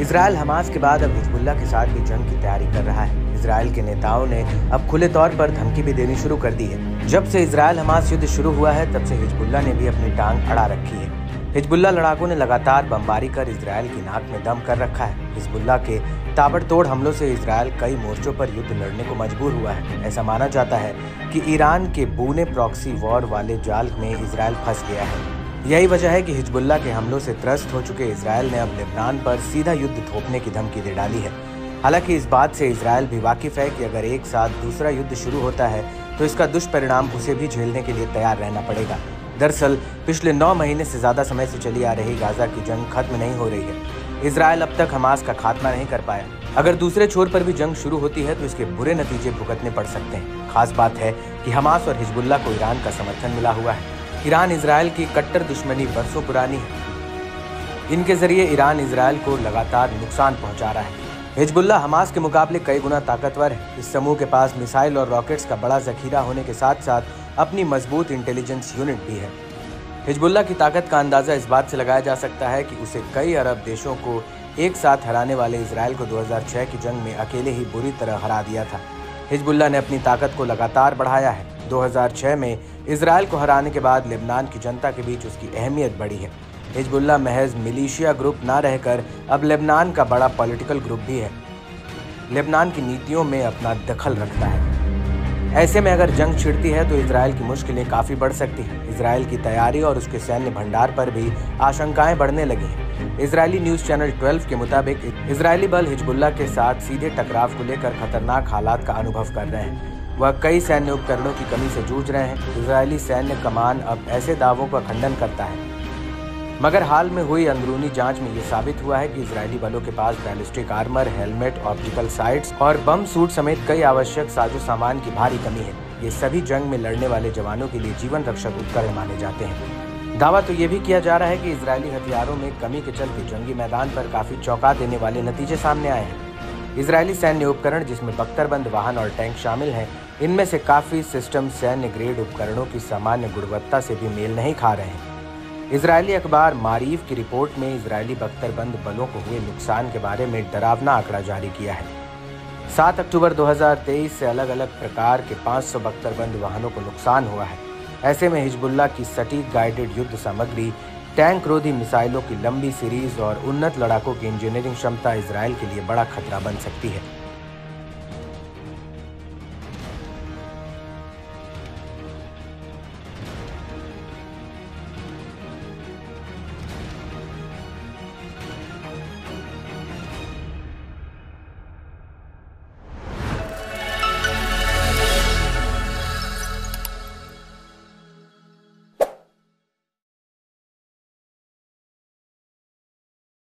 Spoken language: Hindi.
इजरायल हमास के बाद अब हिजबुल्लाह के साथ भी जंग की तैयारी कर रहा है। इजरायल के नेताओं ने अब खुले तौर पर धमकी भी देनी शुरू कर दी है। जब से इजरायल हमास युद्ध शुरू हुआ है तब से हिजबुल्लाह ने भी अपनी टांग अड़ा रखी है। हिजबुल्लाह लड़ाकों ने लगातार बमबारी कर इजरायल की नाक में दम कर रखा है। हिजबुल्लाह के ताबड़तोड़ हमलों से इजरायल कई मोर्चों पर युद्ध लड़ने को मजबूर हुआ है। ऐसा माना जाता है कि ईरान के बूने प्रॉक्सी वॉर वाले जाल में इजरायल फंस गया है। यही वजह है कि हिजबुल्लाह के हमलों से त्रस्त हो चुके इजरायल ने अब लेबनान पर सीधा युद्ध थोपने की धमकी दे डाली है। हालांकि इस बात से इजरायल भी वाकिफ है कि अगर एक साथ दूसरा युद्ध शुरू होता है तो इसका दुष्परिणाम उसे भी झेलने के लिए तैयार रहना पड़ेगा। दरअसल पिछले 9 महीने से ज्यादा समय से चली आ रही गाजा की जंग खत्म नहीं हो रही है। इजरायल अब तक हमास का खात्मा नहीं कर पाया। अगर दूसरे छोर पर भी जंग शुरू होती है तो इसके बुरे नतीजे भुगतने पड़ सकते हैं। खास बात है कि हमास और हिजबुल्लाह को ईरान का समर्थन मिला हुआ है। ईरान इजरायल की कट्टर दुश्मनी बरसों पुरानी है। इनके जरिए ईरान इजरायल को लगातार नुकसान पहुंचा रहा है। हिजबुल्लाह हमास के मुकाबले कई गुना ताकतवर है। इस समूह के पास मिसाइल और रॉकेट्स का बड़ा जखीरा होने के साथ साथ अपनी मजबूत इंटेलिजेंस यूनिट भी है। हिजबुल्लाह की ताकत का अंदाजा इस बात से लगाया जा सकता है कि उसे कई अरब देशों को एक साथ हराने वाले इजरायल को 2006 की जंग में अकेले ही बुरी तरह हरा दिया था। हिजबुल्लाह ने अपनी ताकत को लगातार बढ़ाया है। 2006 में इजरायल को हराने के बाद लेबनान की जनता के बीच उसकी अहमियत बढ़ी है। हिजबुल्लाह महज मिलिशिया ग्रुप ना रहकर अब लेबनान का बड़ा पॉलिटिकल ग्रुप भी है। लेबनान की नीतियों में अपना दखल रखता है। ऐसे में अगर जंग छिड़ती है तो इजरायल की मुश्किलें काफ़ी बढ़ सकती हैं। इजरायल की तैयारी और उसके सैन्य भंडार पर भी आशंकाएं बढ़ने लगी हैं। इजरायली न्यूज़ चैनल 12 के मुताबिक इजरायली बल हिजबुल्लाह के साथ सीधे टकराव को लेकर खतरनाक हालात का अनुभव कर रहे हैं। वह कई सैन्य उपकरणों की कमी से जूझ रहे हैं। इजरायली सैन्य कमान अब ऐसे दावों का खंडन करता है, मगर हाल में हुई अंदरूनी जांच में यह साबित हुआ है कि इजरायली बलों के पास ballistic armour, helmet, optical sights और बम सूट समेत कई आवश्यक साजो सामान की भारी कमी है। ये सभी जंग में लड़ने वाले जवानों के लिए जीवन रक्षक उपकरण माने जाते हैं। दावा तो ये भी किया जा रहा है कि इजरायली हथियारों में कमी के चलते जंगी मैदान पर काफी चौंका देने वाले नतीजे सामने आए हैं। इजरायली सैन्य उपकरण, जिसमें बख्तरबंद वाहन और टैंक शामिल हैं, इनमें से काफी सिस्टम सैन्य ग्रेड उपकरणों की सामान्य गुणवत्ता से भी मेल नहीं खा रहे हैं। इजरायली अखबार मारीफ की रिपोर्ट में इजरायली बख्तरबंद बलों को हुए नुकसान के बारे में डरावना आंकड़ा जारी किया है। 7 अक्टूबर 2023 से अलग अलग प्रकार के 500 बख्तरबंद वाहनों को नुकसान हुआ है। ऐसे में हिजबुल्लाह की सटीक गाइडेड युद्ध सामग्री, टैंक रोधी मिसाइलों की लंबी सीरीज और उन्नत लड़ाकों की इंजीनियरिंग क्षमता इजरायल के लिए बड़ा खतरा बन सकती है।